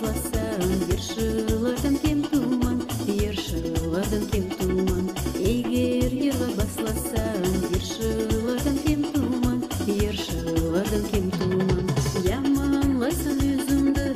қаласаң, ершылардан кем туман, ершылардан кем туман. Егер ерға басласаң, ершылардан кем туман, ершылардан кем туман. Яманлайсың өзіңді,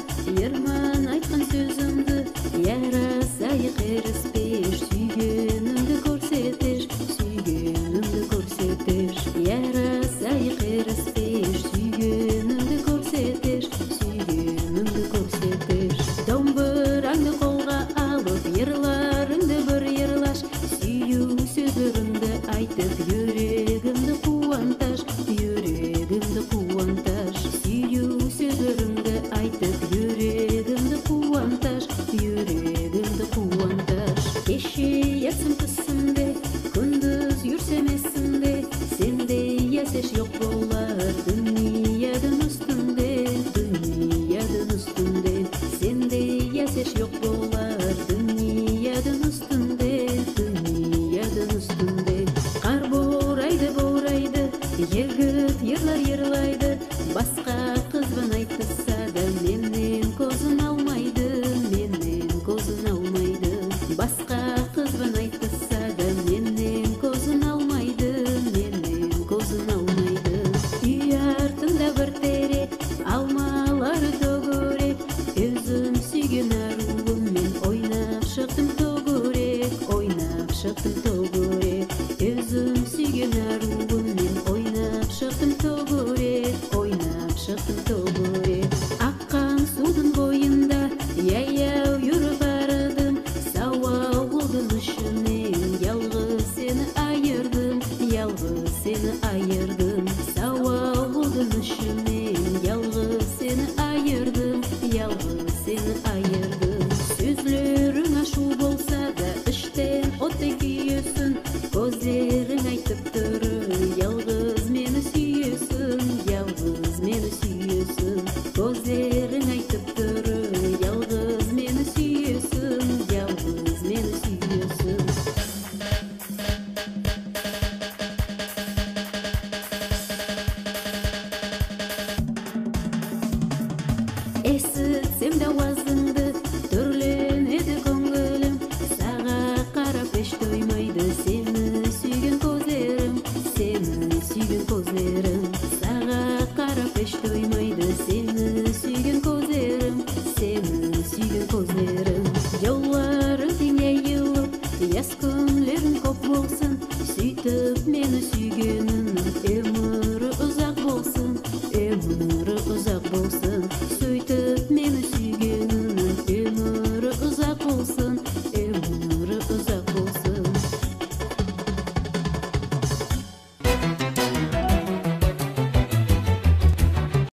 ерман айтқан сөзіңді, ярасай қеріспеш, сүйгенімді көрсетеш, сүйгенімді көрсетеш. Ярасай қеріспеш, сүйгенімді көрсетеш, сүйгенімді көрсетеш. Домбыраңды қолға алып, ерларыңды бір ерлаш, сүйу сөздеріңді айтып, жүрегімді қуанташ, жүрегімді қуанташ. Сүйу сөздеріңді айтып, жүрегімді қуанташ, жүрегімді қуанташ. Кеше ерсің түсімде, күндіз жүрсем есімде, сенде есеш жоқ болар дүниядың үстінде, дүниядың үстінде. Сенде есеш жоқ болар дүниядың үстінде, дүниядың үстінде. Қар борайды, борайды, егіт ерлар ерлайды, басқа қызбан айтса да менен көзін алмайды, менен көзін алмайды. Басқа қызбан айтса да менен көзін алмайды, менен көзін алмайды. Үй артында бір терек, алмалары төгірек, өзім сүйген аруыммен ойнап шықтым төгірек, ойнап шықтым төгірек. Өзім сүйген аруыммен ойнап шықтым төгірек, ойнап шықтым төгірек. Аққан судың бойында яяу жүріп бардым, сауал болдың үшінен, ялғыз сені айырдым, ялғыз сені айырдым. Сауал болдың үшінен, ялғыз сені айырдым, ялғыз сені айырдым. Сөзлерің ашу болса да іштен оттай күйесің, көздерің айтып тұр, ялғыз мені сүйесің, ялғыз мені сүйесің. Көздерің айтып тұр, ялғыз мені сүйесің, ялғыз мені сүйесің. Есітсем де уазыңды, түрленеді көңілім, саға қарап еш тоймайды сені сүйген көздерім, сені сүйген көздерім. Саға қарап еш тоймайды сені сүйген көздерім, сені сүйген көздерім. Жолларың теңейіліп, яз күнлерің көп болсын, сөйтіп мені сүйген